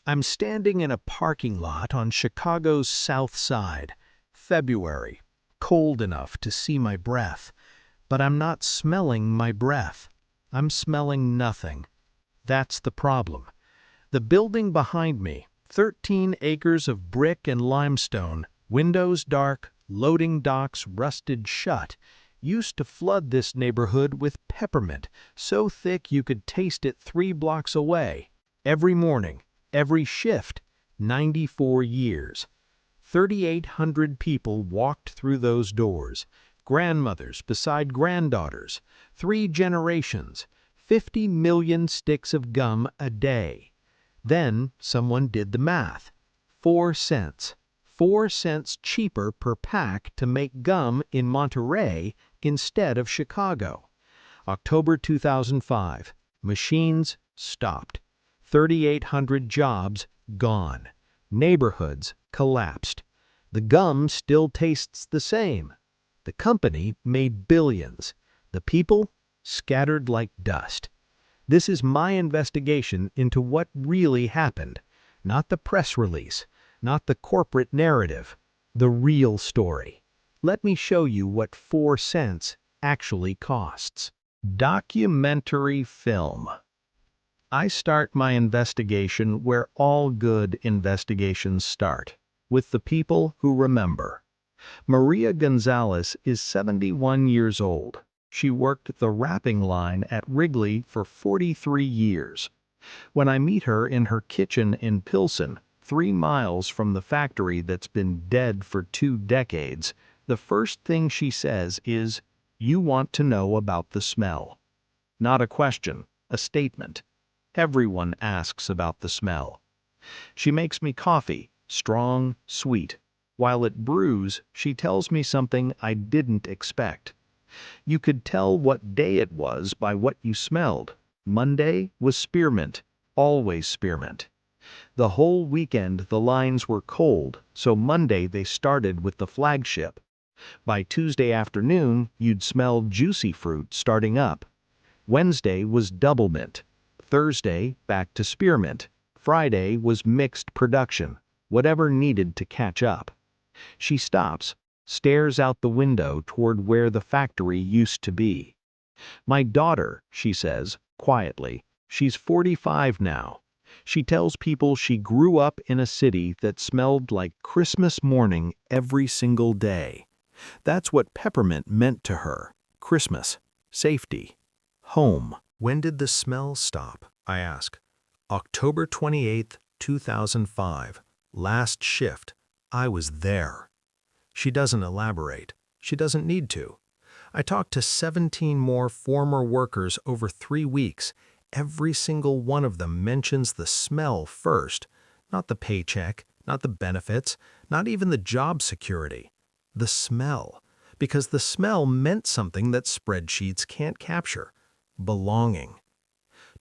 I'm standing in a parking lot on Chicago's South Side. February. Cold enough to see my breath. But I'm not smelling my breath. I'm smelling nothing. That's the problem. The building behind me, 13 acres of brick and limestone, windows dark, loading docks rusted shut, used to flood this neighborhood with peppermint, so thick you could taste it 3 blocks away. Every morning, every shift, 94 years. 3,800 people walked through those doors. Grandmothers beside granddaughters. 3 generations. 50 million sticks of gum a day. Then someone did the math. 4 cents. 4 cents cheaper per pack to make gum in Monterey instead of Chicago. October 2005. Machines stopped. 3,800 jobs gone. Neighborhoods collapsed. The gum still tastes the same. The company made billions. The people scattered like dust. This is my investigation into what really happened. Not the press release, not the corporate narrative, the real story. Let me show you what 4 cents actually costs. Documentary film. I start my investigation where all good investigations start, with the people who remember. Maria Gonzalez is 71 years old. She worked the wrapping line at Wrigley for 43 years. When I meet her in her kitchen in Pilsen, 3 miles from the factory that's been dead for 2 decades, the first thing she says is, "You want to know about the smell." Not a question, a statement. Everyone asks about the smell. She makes me coffee, strong, sweet. While it brews, she tells me something I didn't expect. You could tell what day it was by what you smelled. Monday was spearmint, always spearmint. The whole weekend the lines were cold, so Monday they started with the flagship. By Tuesday afternoon, you'd smell juicy fruit starting up. Wednesday was double mint. Thursday, back to spearmint. Friday was mixed production, whatever needed to catch up. She stops, stares out the window toward where the factory used to be. "My daughter," she says, quietly, she's 45 now. She tells people she grew up in a city that smelled like Christmas morning every single day. That's what peppermint meant to her. Christmas, safety, home. When did the smell stop? I ask. October 28, 2005. Last shift. I was there. She doesn't elaborate. She doesn't need to. I talked to 17 more former workers over 3 weeks. Every single one of them mentions the smell first. Not the paycheck, not the benefits, not even the job security. The smell. Because the smell meant something that spreadsheets can't capture. Belonging.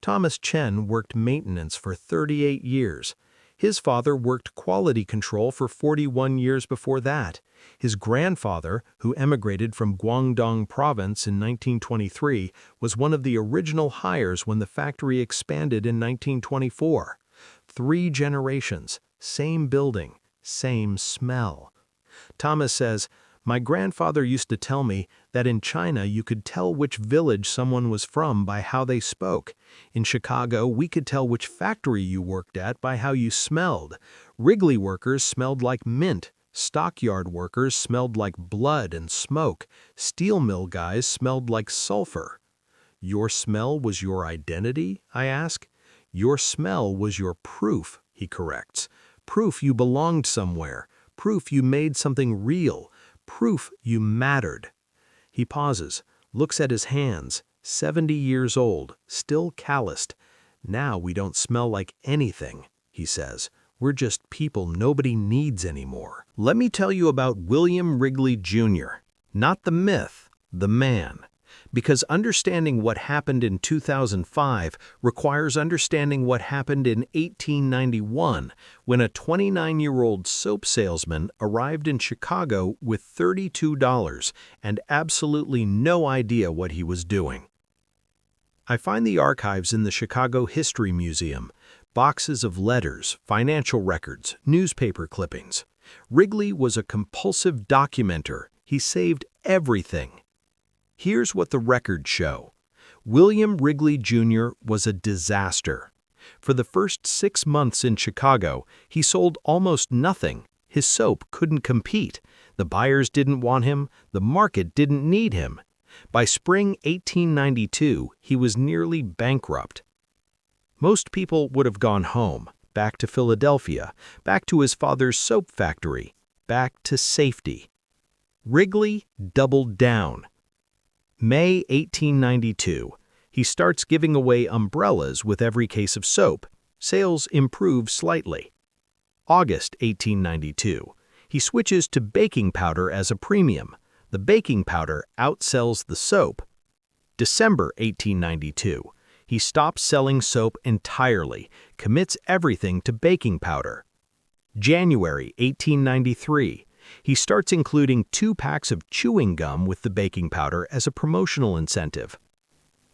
Thomas Chen worked maintenance for 38 years. His father worked quality control for 41 years before that. His grandfather, who emigrated from Guangdong Province in 1923, was one of the original hires when the factory expanded in 1924. 3 generations, same building, same smell. Thomas says, "My grandfather used to tell me that in China you could tell which village someone was from by how they spoke. In Chicago, we could tell which factory you worked at by how you smelled. Wrigley workers smelled like mint. Stockyard workers smelled like blood and smoke. Steel mill guys smelled like sulfur." "Your smell was your identity?" I ask. "Your smell was your proof," he corrects. "Proof you belonged somewhere. Proof you made something real. Proof you mattered." He pauses, looks at his hands, 70 years old, still calloused. "Now we don't smell like anything," he says. "We're just people nobody needs anymore." Let me tell you about William Wrigley Jr., not the myth, the man. Because understanding what happened in 2005 requires understanding what happened in 1891 when a 29-year-old soap salesman arrived in Chicago with $32 and absolutely no idea what he was doing. I find the archives in the Chicago History Museum. Boxes of letters, financial records, newspaper clippings. Wrigley was a compulsive documenter. He saved everything. Here's what the records show. William Wrigley Jr. was a disaster. For the first 6 months in Chicago, he sold almost nothing. His soap couldn't compete. The buyers didn't want him. The market didn't need him. By spring 1892, he was nearly bankrupt. Most people would have gone home, back to Philadelphia, back to his father's soap factory, back to safety. Wrigley doubled down. May 1892, he starts giving away umbrellas with every case of soap. Sales improve slightly. August 1892, he switches to baking powder as a premium. The baking powder outsells the soap. December 1892, he stops selling soap entirely, commits everything to baking powder. January 1893, he starts including 2 packs of chewing gum with the baking powder as a promotional incentive.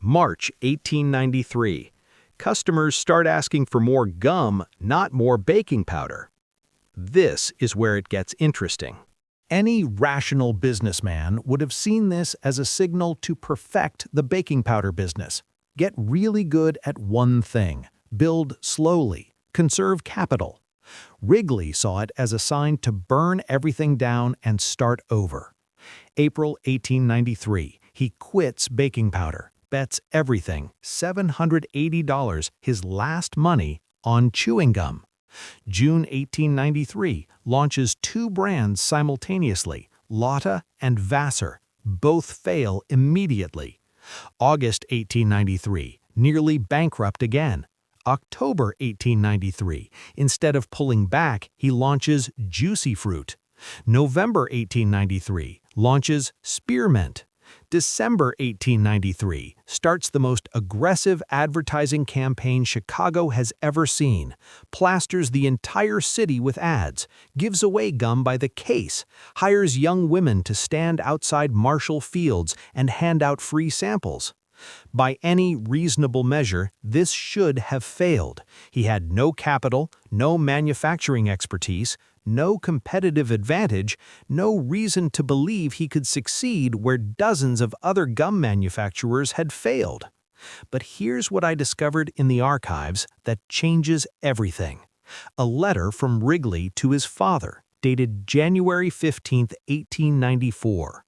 March 1893, customers start asking for more gum, not more baking powder. This is where it gets interesting. Any rational businessman would have seen this as a signal to perfect the baking powder business. Get really good at one thing, build slowly, conserve capital. Wrigley saw it as a sign to burn everything down and start over. April 1893, he quits baking powder, bets everything, $780, his last money, on chewing gum. June 1893, launches 2 brands simultaneously, Lotta and Vassar. Both fail immediately. August 1893, nearly bankrupt again. October 1893, instead of pulling back, he launches Juicy Fruit. November 1893, launches Spearmint. December 1893, starts the most aggressive advertising campaign Chicago has ever seen, plasters the entire city with ads, gives away gum by the case, hires young women to stand outside Marshall Fields and hand out free samples. By any reasonable measure, this should have failed. He had no capital, no manufacturing expertise, no competitive advantage, no reason to believe he could succeed where dozens of other gum manufacturers had failed. But here's what I discovered in the archives that changes everything. A letter from Wrigley to his father, dated January 15, 1894.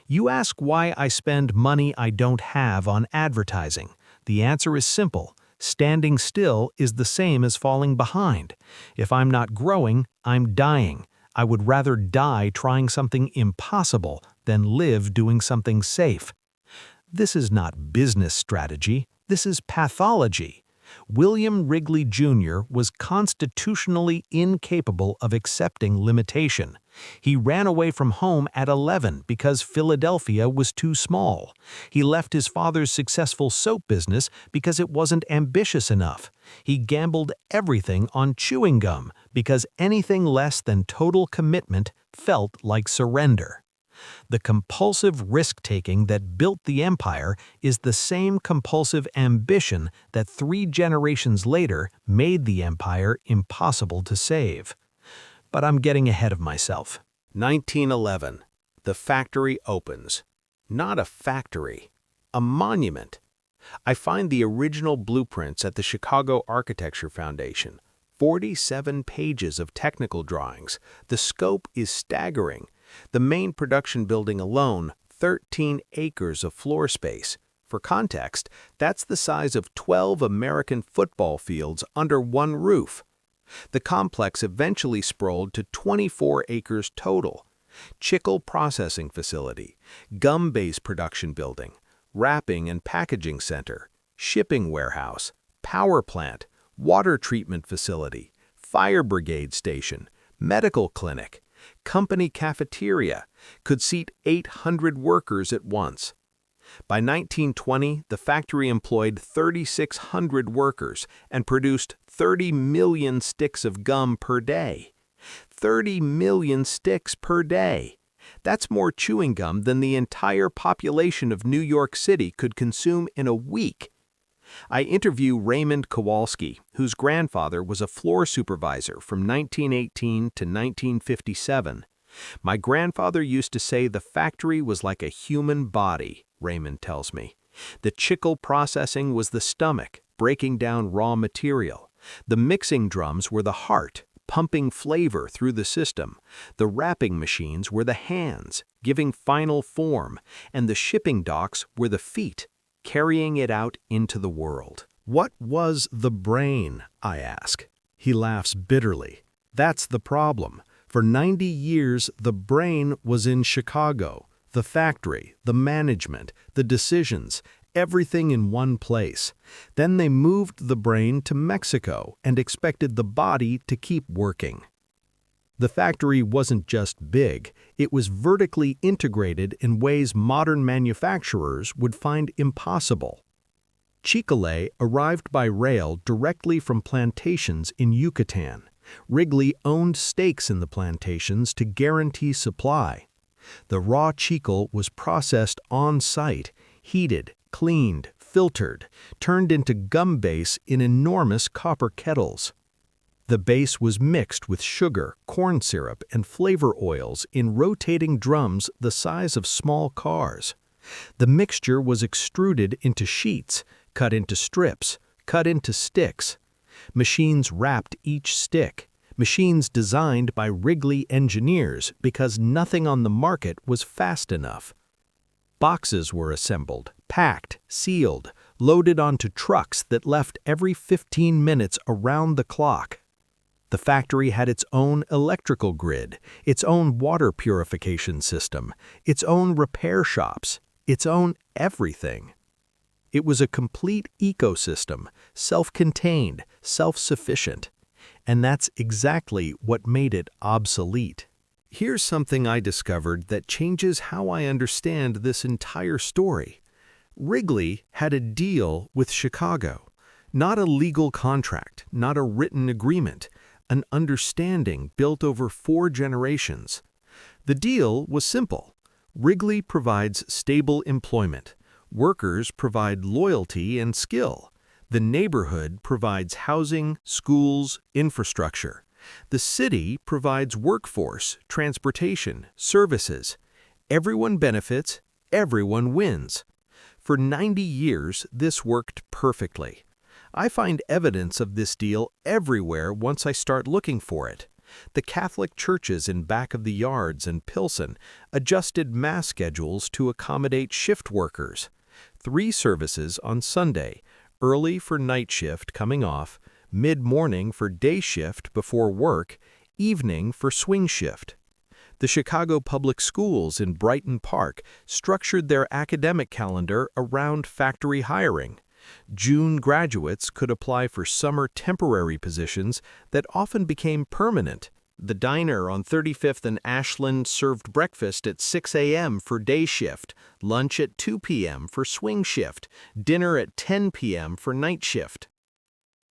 You ask why I spend money I don't have on advertising. The answer is simple. Standing still is the same as falling behind. If I'm not growing, I'm dying. I would rather die trying something impossible than live doing something safe. This is not business strategy. This is pathology. William Wrigley Jr. was constitutionally incapable of accepting limitation. He ran away from home at 11 because Philadelphia was too small. He left his father's successful soap business because it wasn't ambitious enough. He gambled everything on chewing gum because anything less than total commitment felt like surrender. The compulsive risk-taking that built the empire is the same compulsive ambition that 3 generations later made the empire impossible to save. But I'm getting ahead of myself. 1911. The factory opens. Not a factory, a monument. I find the original blueprints at the Chicago Architecture Foundation. 47 pages of technical drawings. The scope is staggering. The main production building alone, 13 acres of floor space. For context, that's the size of 12 American football fields under one roof. The complex eventually sprawled to 24 acres total. Chicle processing facility, gum base production building, wrapping and packaging center, shipping warehouse, power plant, water treatment facility, fire brigade station, medical clinic, company cafeteria, could seat 800 workers at once. By 1920, the factory employed 3,600 workers and produced 30 million sticks of gum per day. 30 million sticks per day. That's more chewing gum than the entire population of New York City could consume in a week. I interview Raymond Kowalski, whose grandfather was a floor supervisor from 1918 to 1957. My grandfather used to say the factory was like a human body, Raymond tells me. The chicle processing was the stomach, breaking down raw material. The mixing drums were the heart, pumping flavor through the system. The wrapping machines were the hands, giving final form, and the shipping docks were the feet, carrying it out into the world. What was the brain, I ask. He laughs bitterly. That's the problem. For 90 years, the brain was in Chicago. The factory, the management, the decisions, everything in one place. Then they moved the brain to Mexico and expected the body to keep working. The factory wasn't just big, it was vertically integrated in ways modern manufacturers would find impossible. Chicle arrived by rail directly from plantations in Yucatan. Wrigley owned stakes in the plantations to guarantee supply. The raw chicle was processed on-site, heated, cleaned, filtered, turned into gum base in enormous copper kettles. The base was mixed with sugar, corn syrup, and flavor oils in rotating drums the size of small cars. The mixture was extruded into sheets, cut into strips, cut into sticks. Machines wrapped each stick, machines designed by Wrigley engineers because nothing on the market was fast enough. Boxes were assembled, packed, sealed, loaded onto trucks that left every 15 minutes around the clock. The factory had its own electrical grid, its own water purification system, its own repair shops, its own everything. It was a complete ecosystem, self-contained, self-sufficient. And that's exactly what made it obsolete. Here's something I discovered that changes how I understand this entire story. Wrigley had a deal with Chicago. Not a legal contract, not a written agreement, an understanding built over 4 generations. The deal was simple. Wrigley provides stable employment. Workers provide loyalty and skill. The neighborhood provides housing, schools, infrastructure. The city provides workforce, transportation, services. Everyone benefits, everyone wins. For 90 years, this worked perfectly. I find evidence of this deal everywhere once I start looking for it. The Catholic churches in back of the yards in Pilsen adjusted mass schedules to accommodate shift workers. 3 services on Sunday, early for night shift coming off, mid-morning for day shift before work, evening for swing shift. The Chicago Public Schools in Brighton Park structured their academic calendar around factory hiring. June graduates could apply for summer temporary positions that often became permanent. The diner on 35th and Ashland served breakfast at 6 a.m. for day shift, lunch at 2 p.m. for swing shift, dinner at 10 p.m. for night shift.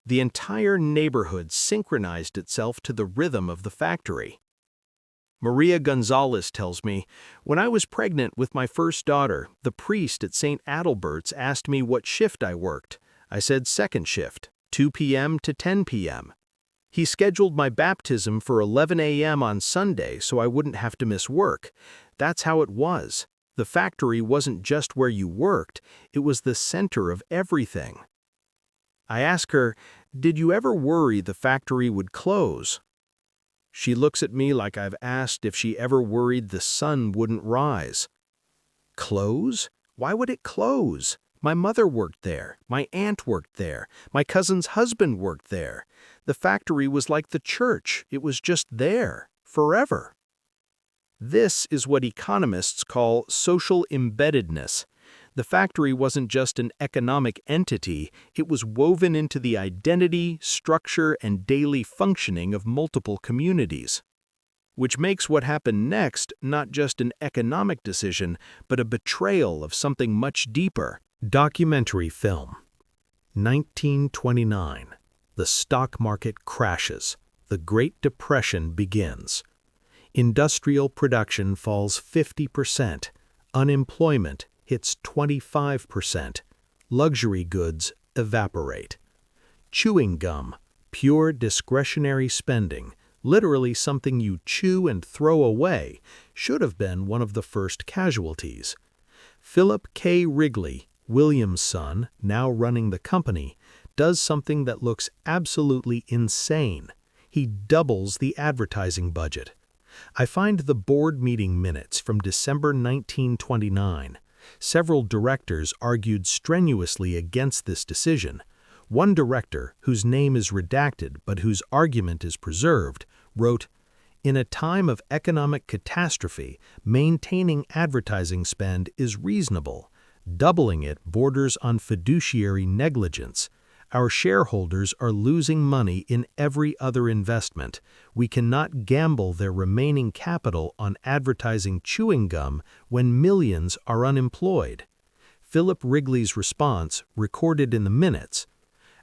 The entire neighborhood synchronized itself to the rhythm of the factory. Maria Gonzalez tells me, when I was pregnant with my first daughter, the priest at St. Adalbert's asked me what shift I worked. I said second shift, 2 p.m. to 10 p.m. He scheduled my baptism for 11 a.m. on Sunday so I wouldn't have to miss work. That's how it was. The factory wasn't just where you worked, it was the center of everything. I ask her, did you ever worry the factory would close? She looks at me like I've asked if she ever worried the sun wouldn't rise. Close? Why would it close? My mother worked there, my aunt worked there, my cousin's husband worked there. The factory was like the church, it was just there, forever. This is what economists call social embeddedness. The factory wasn't just an economic entity, it was woven into the identity, structure, and daily functioning of multiple communities. Which makes what happened next not just an economic decision, but a betrayal of something much deeper. Documentary film. 1929. The stock market crashes. The Great Depression begins. Industrial production falls 50%. Unemployment hits 25%. Luxury goods evaporate. Chewing gum, pure discretionary spending, literally something you chew and throw away, should have been one of the first casualties. Philip K. Wrigley, William's son, now running the company, does something that looks absolutely insane. He doubles the advertising budget. I find the board meeting minutes from December 1929. Several directors argued strenuously against this decision. One director, whose name is redacted but whose argument is preserved, wrote, "In a time of economic catastrophe, maintaining advertising spend is reasonable. Doubling it borders on fiduciary negligence. Our shareholders are losing money in every other investment. We cannot gamble their remaining capital on advertising chewing gum when millions are unemployed." Philip Wrigley's response, recorded in the minutes,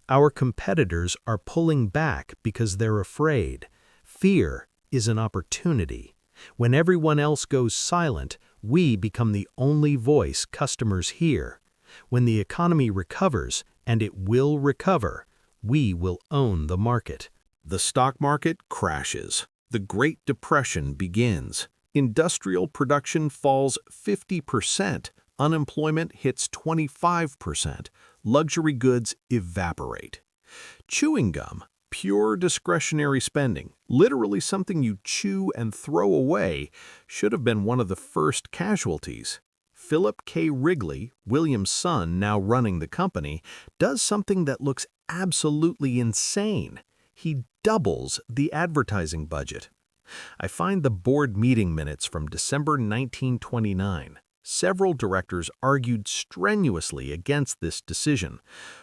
"Our competitors are pulling back because they're afraid. Fear is an opportunity. When everyone else goes silent, we become the only voice customers hear. When the economy recovers, and it will recover, we will own the market." The stock market crashes. The Great Depression begins. Industrial production falls 50%. Unemployment hits 25%. Luxury goods evaporate. Chewing gum, pure discretionary spending, literally something you chew and throw away, should have been one of the first casualties. Philip K. Wrigley, William's son now running the company, does something that looks absolutely insane. He doubles the advertising budget. I find the board meeting minutes from December 1929. Several directors argued strenuously against this decision.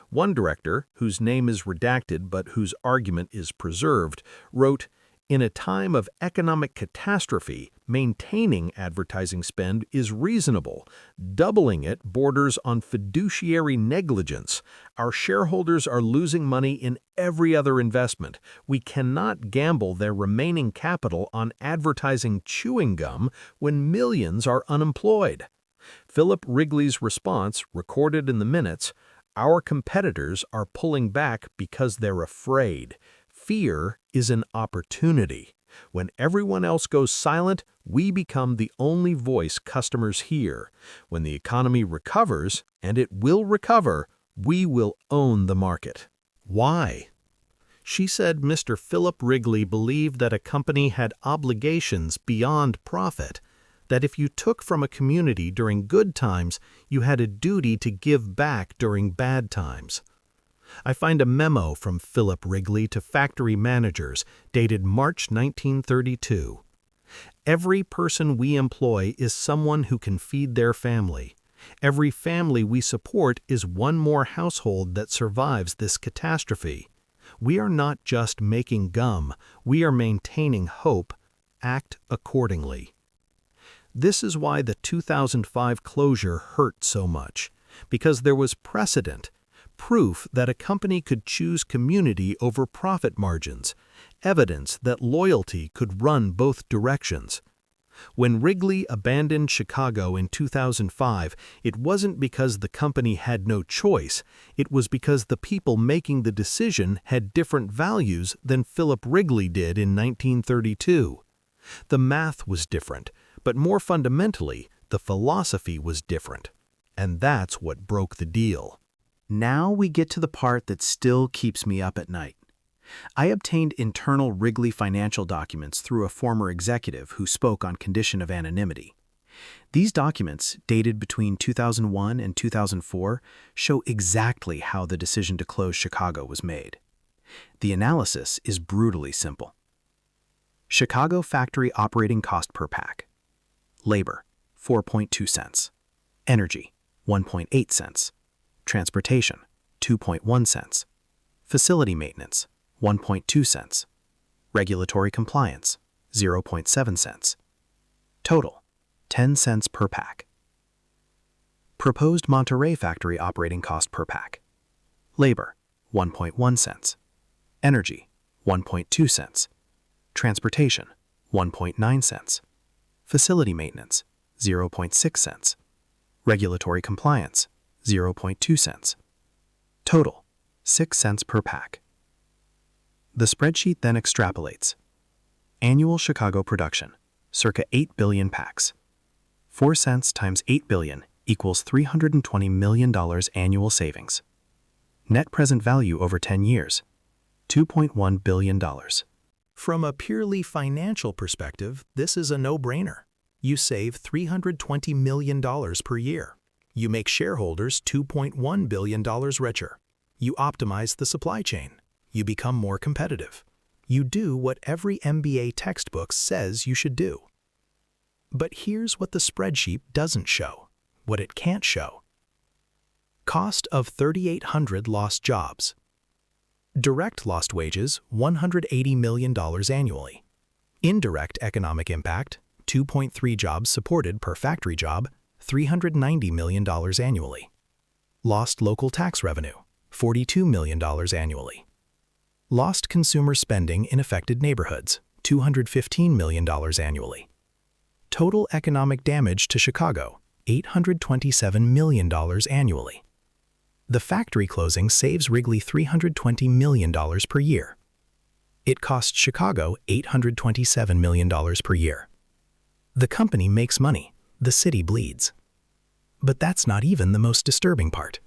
One director, whose name is redacted but whose argument is preserved, wrote, "In a time of economic catastrophe, maintaining advertising spend is reasonable. Doubling it borders on fiduciary negligence. Our shareholders are losing money in every other investment. We cannot gamble their remaining capital on advertising chewing gum when millions are unemployed." Philip Wrigley's response, recorded in the minutes, "Our competitors are pulling back because they're afraid. Fear is an opportunity. When everyone else goes silent, we become the only voice customers hear. When the economy recovers, and it will recover, we will own the market." Why? She said Mr. Philip Wrigley believed that a company had obligations beyond profit, that if you took from a community during good times, you had a duty to give back during bad times. I find a memo from Philip Wrigley to factory managers dated March 1932. "Every person we employ is someone who can feed their family. Every family we support is one more household that survives this catastrophe. We are not just making gum, we are maintaining hope. Act accordingly." This is why the 2005 closure hurt so much, because there was precedent, proof that a company could choose community over profit margins, evidence that loyalty could run both directions. When Wrigley abandoned Chicago in 2005, it wasn't because the company had no choice, it was because the people making the decision had different values than Philip Wrigley did in 1932. The math was different, but more fundamentally, the philosophy was different. And that's what broke the deal. Now we get to the part that still keeps me up at night. I obtained internal Wrigley financial documents through a former executive who spoke on condition of anonymity. These documents, dated between 2001 and 2004, show exactly how the decision to close Chicago was made. The analysis is brutally simple. Chicago factory operating cost per pack. Labor, 4.2 cents. Energy, 1.8 cents. Transportation, 2.1 cents. Facility maintenance, 1.2 cents. Regulatory compliance, 0.7 cents. Total, 10 cents per pack. Proposed Monterey factory operating cost per pack. Labor, 1.1 cents. Energy, 1.2 cents. Transportation, 1.9 cents. Facility maintenance, 0.6 cents. Regulatory compliance, 0.2 cents. Total, 6 cents per pack. The spreadsheet then extrapolates. Annual Chicago production, circa 8 billion packs. 4 cents times 8 billion equals $320 million annual savings. Net present value over 10 years, $2.1 billion. From a purely financial perspective, this is a no-brainer. You save $320 million per year. You make shareholders $2.1 billion richer. You optimize the supply chain. You become more competitive. You do what every MBA textbook says you should do. But here's what the spreadsheet doesn't show, what it can't show. Cost of 3,800 lost jobs. Direct lost wages, $180 million annually. Indirect economic impact, 2.3 jobs supported per factory job, $390 million annually. Lost local tax revenue, $42 million annually. Lost consumer spending in affected neighborhoods, $215 million annually. Total economic damage to Chicago, $827 million annually. The factory closing saves Wrigley $320 million per year. It costs Chicago $827 million per year. The company makes money, the city bleeds. But that's not even the most disturbing part.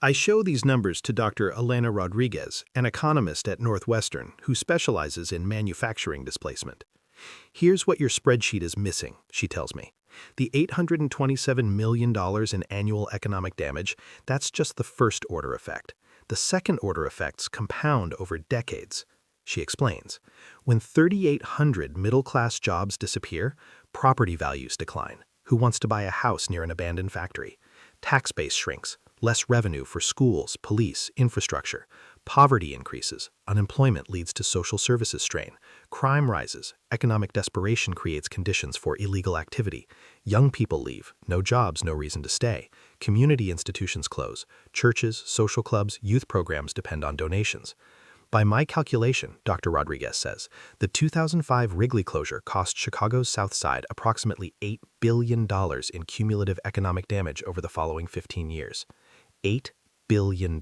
I show these numbers to Dr. Elena Rodriguez, an economist at Northwestern who specializes in manufacturing displacement. Here's what your spreadsheet is missing, she tells me. The $827 million in annual economic damage, that's just the first order effect. The second order effects compound over decades. She explains, when 3,800 middle-class jobs disappear, property values decline. Who wants to buy a house near an abandoned factory? Tax base shrinks, less revenue for schools, police, infrastructure. Poverty increases, unemployment leads to social services strain. Crime rises, economic desperation creates conditions for illegal activity. Young people leave, no jobs, no reason to stay. Community institutions close. Churches, social clubs, youth programs depend on donations. By my calculation, Dr. Rodriguez says, the 2005 Wrigley closure cost Chicago's South Side approximately $8 billion in cumulative economic damage over the following 15 years. $8 billion.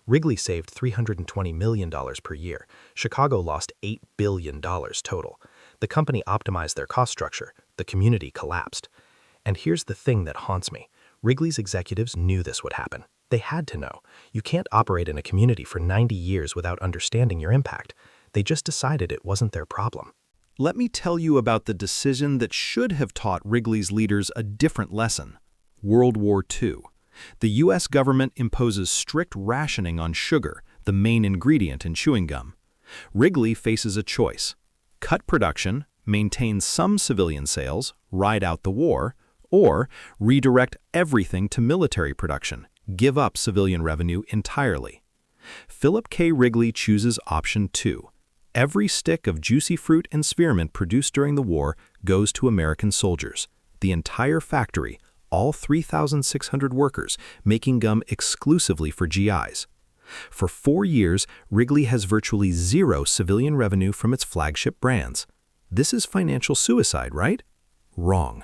Wrigley saved $320 million per year. Chicago lost $8 billion total. The company optimized their cost structure. The community collapsed. And here's the thing that haunts me. Wrigley's executives knew this would happen. They had to know. You can't operate in a community for 90 years without understanding your impact. They just decided it wasn't their problem. Let me tell you about the decision that should have taught Wrigley's leaders a different lesson. World War II. The U.S. government imposes strict rationing on sugar, the main ingredient in chewing gum. Wrigley faces a choice: cut production, maintain some civilian sales, ride out the war, or redirect everything to military production, give up civilian revenue entirely. Philip K. Wrigley chooses option 2. Every stick of juicy fruit and spearmint produced during the war goes to American soldiers. The entire factory, all 3,600 workers, making gum exclusively for GIs. For 4 years, Wrigley has virtually zero civilian revenue from its flagship brands. This is financial suicide, right? Wrong.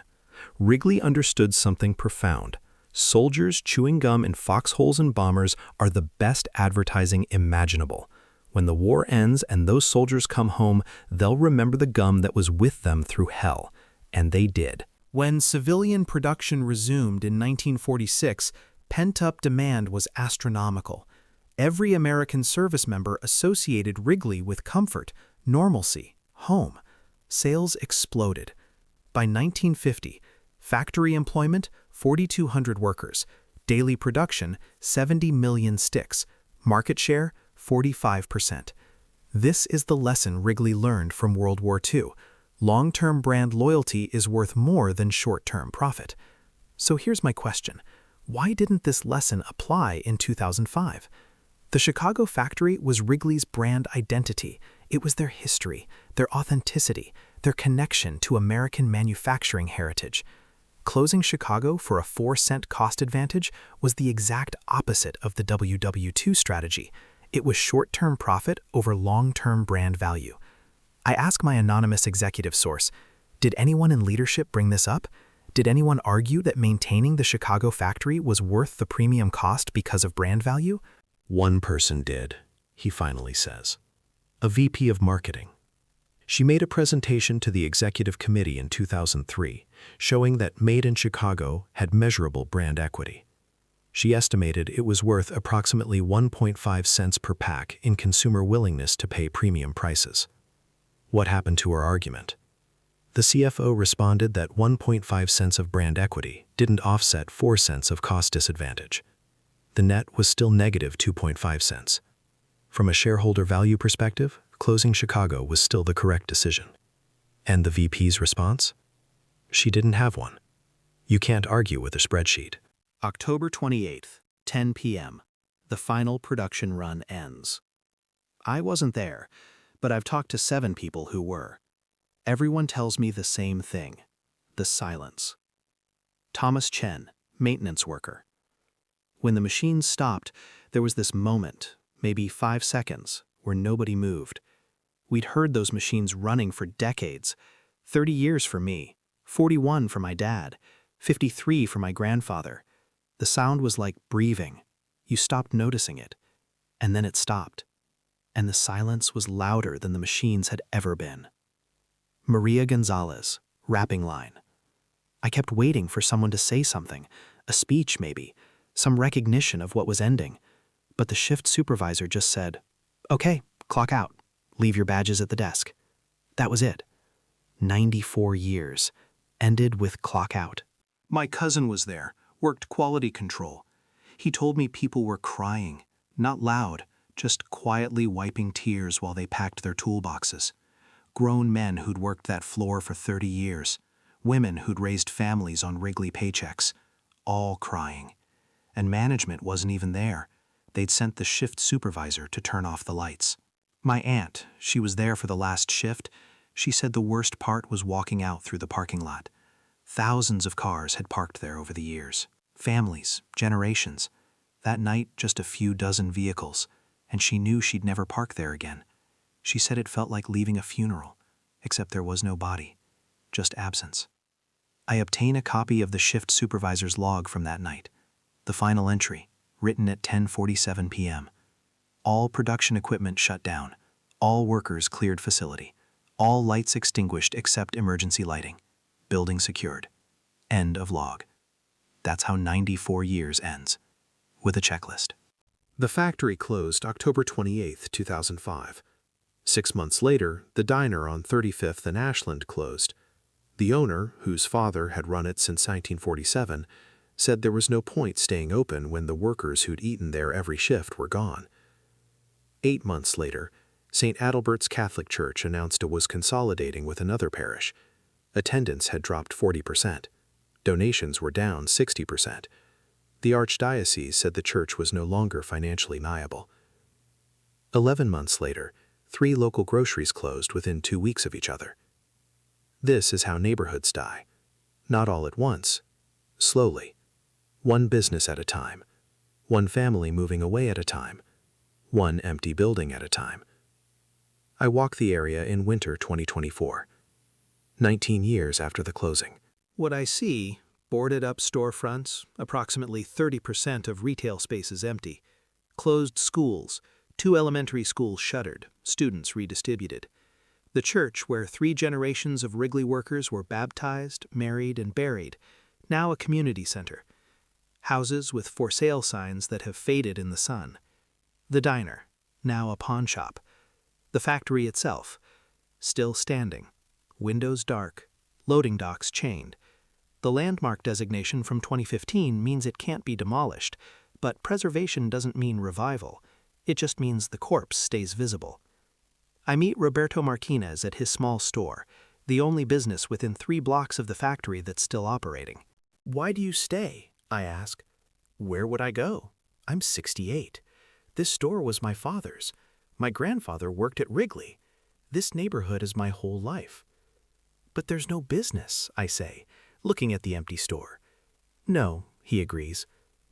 Wrigley understood something profound. Soldiers chewing gum in foxholes and bombers are the best advertising imaginable. When the war ends and those soldiers come home, they'll remember the gum that was with them through hell. And they did. When civilian production resumed in 1946, pent-up demand was astronomical. Every American service member associated Wrigley with comfort, normalcy, home. Sales exploded. By 1950, factory employment, 4,200 workers. Daily production, 70 million sticks. Market share, 45%. This is the lesson Wrigley learned from World War II. Long-term brand loyalty is worth more than short-term profit. So here's my question. Why didn't this lesson apply in 2005? The Chicago factory was Wrigley's brand identity. It was their history, their authenticity, their connection to American manufacturing heritage. Closing Chicago for a 4-cent cost advantage was the exact opposite of the WW2 strategy. It was short-term profit over long-term brand value. I ask my anonymous executive source, did anyone in leadership bring this up? Did anyone argue that maintaining the Chicago factory was worth the premium cost because of brand value? One person did, he finally says. A VP of marketing. She made a presentation to the executive committee in 2003, showing that Made in Chicago had measurable brand equity. She estimated it was worth approximately 1.5 cents per pack in consumer willingness to pay premium prices. What happened to her argument? The CFO responded that 1.5 cents of brand equity didn't offset 4 cents of cost disadvantage. The net was still negative 2.5 cents. From a shareholder value perspective, closing Chicago was still the correct decision. And the VP's response? She didn't have one. You can't argue with a spreadsheet. October 28th, 10 p.m. The final production run ends. I wasn't there, but I've talked to 7 people who were. Everyone tells me the same thing, the silence. Thomas Chen, maintenance worker. When the machines stopped, there was this moment, maybe 5 seconds, where nobody moved. We'd heard those machines running for decades, 30 years for me, 41 for my dad, 53 for my grandfather. The sound was like breathing. You stopped noticing it, and then it stopped. And the silence was louder than the machines had ever been. Maria Gonzalez, wrapping line. I kept waiting for someone to say something, a speech maybe, some recognition of what was ending. But the shift supervisor just said, "Okay, clock out. Leave your badges at the desk." That was it. 94 years, ended with clock out. My cousin was there, worked quality control. He told me people were crying, not loud, just quietly wiping tears while they packed their toolboxes. Grown men who'd worked that floor for 30 years, women who'd raised families on Wrigley paychecks, all crying. And management wasn't even there. They'd sent the shift supervisor to turn off the lights. My aunt, she was there for the last shift, she said the worst part was walking out through the parking lot. Thousands of cars had parked there over the years. Families, generations. That night, just a few dozen vehicles, and she knew she'd never park there again. She said it felt like leaving a funeral, except there was no body, just absence. I obtained a copy of the shift supervisor's log from that night. The final entry, written at 10:47 p.m. All production equipment shut down. All workers cleared facility. All lights extinguished except emergency lighting. Building secured. End of log. That's how 94 years ends, with a checklist. The factory closed October 28, 2005. 6 months later, the diner on 35th and Ashland closed. The owner, whose father had run it since 1947, said there was no point staying open when the workers who'd eaten there every shift were gone. 8 months later, St. Adalbert's Catholic Church announced it was consolidating with another parish. Attendance had dropped 40%. Donations were down 60%. The archdiocese said the church was no longer financially viable. 11 months later, 3 local groceries closed within 2 weeks of each other. This is how neighborhoods die. Not all at once. Slowly. One business at a time. One family moving away at a time. One empty building at a time. I walked the area in winter 2024. 19 years after the closing. What I see, boarded up storefronts, approximately 30% of retail spaces empty, closed schools, 2 elementary schools shuttered, students redistributed. The church where 3 generations of Wrigley workers were baptized, married, and buried, now a community center. Houses with for sale signs that have faded in the sun. The diner, now a pawn shop. The factory itself, still standing, windows dark, loading docks chained. The landmark designation from 2015 means it can't be demolished, but preservation doesn't mean revival. It just means the corpse stays visible. I meet Roberto Martinez at his small store, the only business within 3 blocks of the factory that's still operating. "Why do you stay?" I ask. "Where would I go? I'm 68. This store was my father's. My grandfather worked at Wrigley. This neighborhood is my whole life." "But there's no business," I say, looking at the empty store. "No," he agrees,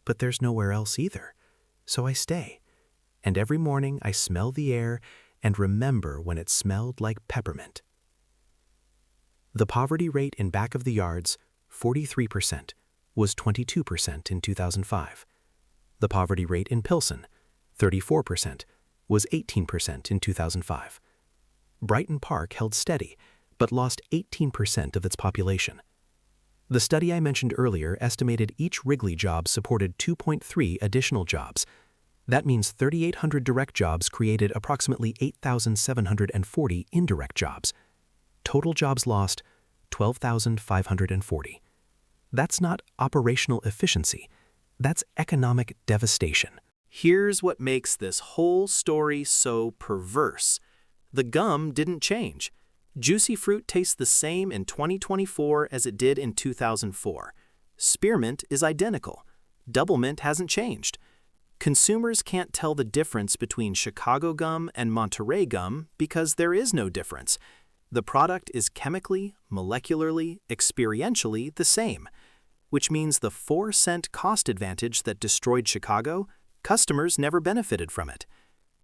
"but there's nowhere else either. So I stay. And every morning I smell the air and remember when it smelled like peppermint." The poverty rate in back of the yards, 43%, was 22% in 2005. The poverty rate in Pilsen, 34%, was 18% in 2005. Brighton Park held steady, but lost 18% of its population. The study I mentioned earlier estimated each Wrigley job supported 2.3 additional jobs. That means 3,800 direct jobs created approximately 8,740 indirect jobs. Total jobs lost, 12,540. That's not operational efficiency. That's economic devastation. Here's what makes this whole story so perverse. The gum didn't change. Juicy fruit tastes the same in 2024 as it did in 2004. Spearmint is identical. Doublemint hasn't changed. Consumers can't tell the difference between Chicago gum and Monterey gum because there is no difference. The product is chemically, molecularly, experientially the same, which means the 4-cent cost advantage that destroyed Chicago, customers never benefited from it.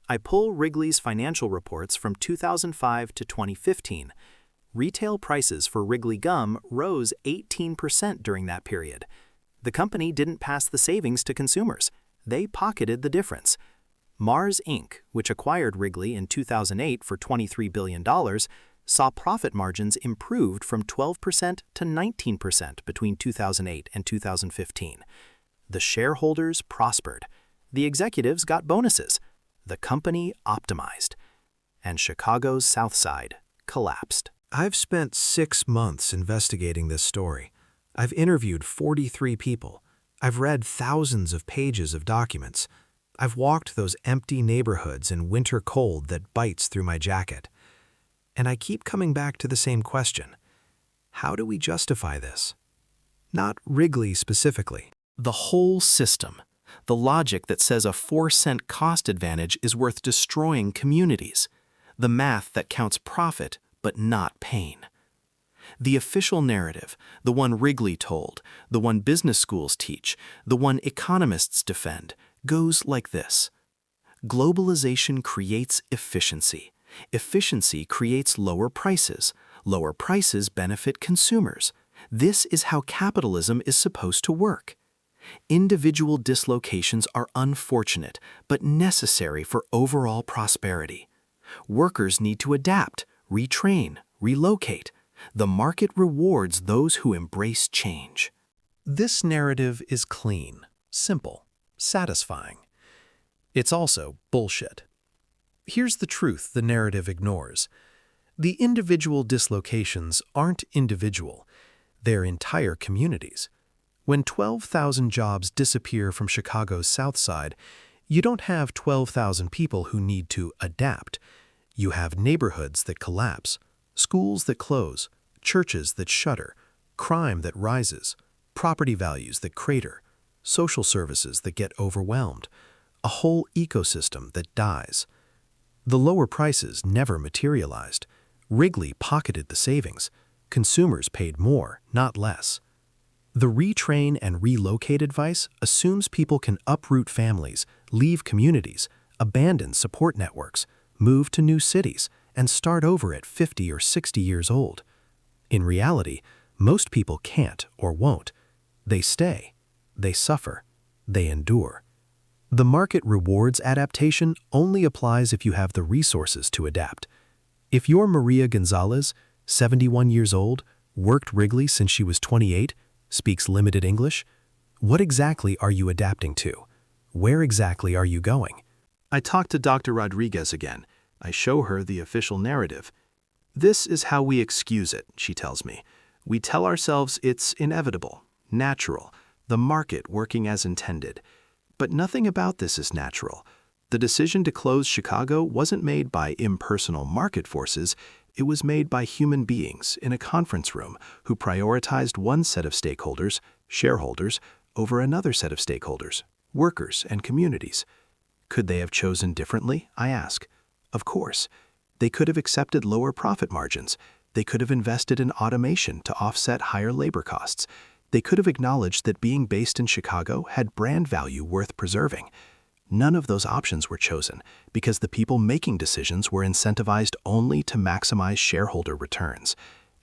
I pull Wrigley's financial reports from 2005 to 2015. Retail prices for Wrigley gum rose 18% during that period. The company didn't pass the savings to consumers. They pocketed the difference. Mars Inc., which acquired Wrigley in 2008 for $23 billion, saw profit margins improved from 12% to 19% between 2008 and 2015. The shareholders prospered. The executives got bonuses. The company optimized. And Chicago's South Side collapsed. I've spent 6 months investigating this story. I've interviewed 43 people. I've read thousands of pages of documents. I've walked those empty neighborhoods in winter cold that bites through my jacket. And I keep coming back to the same question. How do we justify this? Not Wrigley specifically. The whole system. The logic that says a 4-cent cost advantage is worth destroying communities. The math that counts profit but not pain. The official narrative, the one Wrigley told, the one business schools teach, the one economists defend, goes like this. Globalization creates efficiency. Efficiency creates lower prices. Lower prices benefit consumers. This is how capitalism is supposed to work. Individual dislocations are unfortunate, but necessary for overall prosperity. Workers need to adapt, retrain, relocate. The market rewards those who embrace change. This narrative is clean, simple, satisfying. It's also bullshit. Here's the truth the narrative ignores. The individual dislocations aren't individual. They're entire communities. When 12,000 jobs disappear from Chicago's South Side, you don't have 12,000 people who need to adapt. You have neighborhoods that collapse, schools that close, churches that shutter, crime that rises, property values that crater, social services that get overwhelmed, a whole ecosystem that dies. The lower prices never materialized. Wrigley pocketed the savings. Consumers paid more, not less. The retrain and relocate advice assumes people can uproot families, leave communities, abandon support networks, move to new cities, and start over at 50 or 60 years old. In reality, most people can't or won't. They stay, they suffer, they endure. The market rewards adaptation only applies if you have the resources to adapt. If you're Maria Gonzalez, 71 years old, worked Wrigley since she was 28, speaks limited English, what exactly are you adapting to? Where exactly are you going? I talk to Dr. Rodriguez again. I show her the official narrative. This is how we excuse it, she tells me. We tell ourselves it's inevitable, natural, the market working as intended. But nothing about this is natural. The decision to close Chicago wasn't made by impersonal market forces. It was made by human beings in a conference room who prioritized one set of stakeholders, shareholders, over another set of stakeholders, workers and communities. Could they have chosen differently, I ask? Of course. They could have accepted lower profit margins. They could have invested in automation to offset higher labor costs. They could have acknowledged that being based in Chicago had brand value worth preserving. None of those options were chosen because the people making decisions were incentivized only to maximize shareholder returns.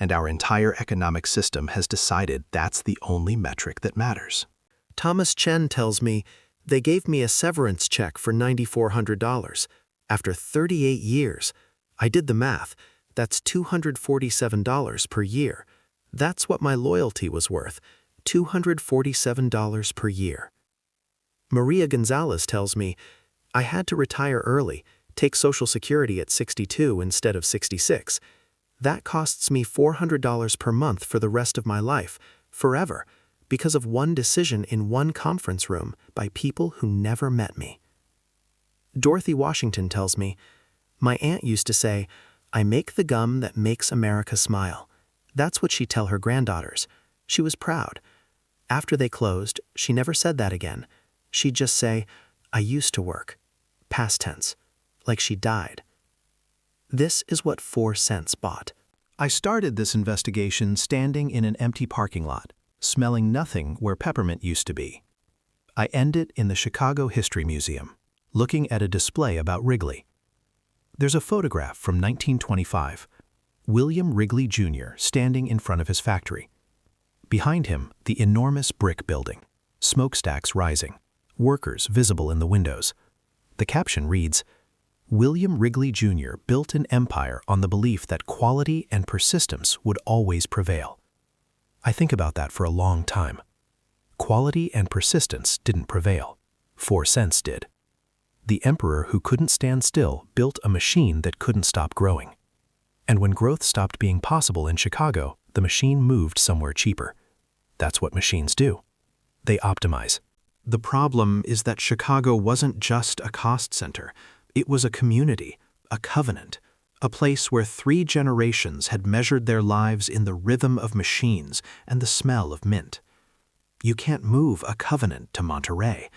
and our entire economic system has decided that's the only metric that matters. Thomas Chen tells me they gave me a severance check for $9,400. After 38 years, I did the math, that's $247 per year. That's what my loyalty was worth, $247 per year. Maria Gonzalez tells me I had to retire early, take Social Security at 62 instead of 66. That costs me $400 per month for the rest of my life, forever, because of one decision in one conference room by people who never met me. Dorothy Washington tells me, my aunt used to say, I make the gum that makes America smile. That's what she'd tell her granddaughters. She was proud. After they closed, she never said that again. She'd just say, I used to work. Past tense. Like she died. This is what 4 cents bought. I started this investigation standing in an empty parking lot, smelling nothing where peppermint used to be. I end it in the Chicago History Museum, looking at a display about Wrigley. There's a photograph from 1925, William Wrigley Jr. standing in front of his factory. Behind him, the enormous brick building, smokestacks rising, workers visible in the windows. The caption reads, William Wrigley Jr. built an empire on the belief that quality and persistence would always prevail. I think about that for a long time. Quality and persistence didn't prevail. 4 cents did. The emperor who couldn't stand still built a machine that couldn't stop growing. And when growth stopped being possible in Chicago, the machine moved somewhere cheaper. That's what machines do. They optimize. The problem is that Chicago wasn't just a cost center. It was a community, a covenant, a place where 3 generations had measured their lives in the rhythm of machines and the smell of mint. You can't move a covenant to Monterey.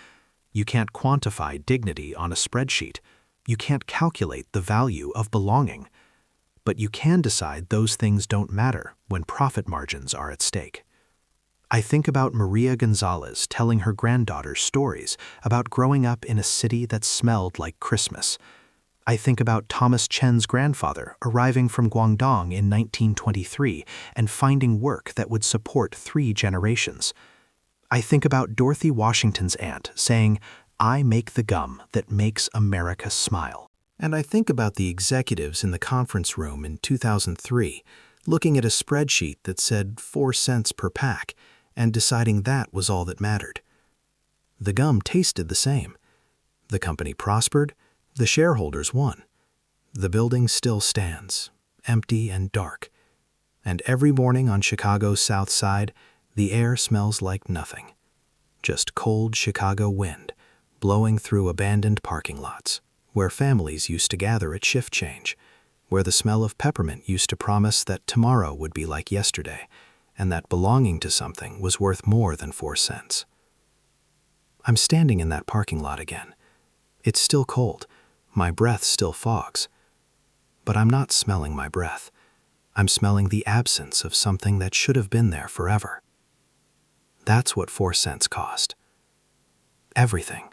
You can't quantify dignity on a spreadsheet. You can't calculate the value of belonging. But you can decide those things don't matter when profit margins are at stake. I think about Maria Gonzalez telling her granddaughters stories about growing up in a city that smelled like Christmas. I think about Thomas Chen's grandfather arriving from Guangdong in 1923 and finding work that would support 3 generations. I think about Dorothy Washington's aunt saying, I make the gum that makes America smile. And I think about the executives in the conference room in 2003 looking at a spreadsheet that said 4 cents per pack and deciding that was all that mattered. The gum tasted the same. The company prospered, the shareholders won. The building still stands, empty and dark. And every morning on Chicago's South Side, the air smells like nothing. Just cold Chicago wind blowing through abandoned parking lots, where families used to gather at shift change, where the smell of peppermint used to promise that tomorrow would be like yesterday, and that belonging to something was worth more than 4 cents. I'm standing in that parking lot again. It's still cold. My breath still fogs. But I'm not smelling my breath. I'm smelling the absence of something that should have been there forever. That's what 4 cents cost. Everything.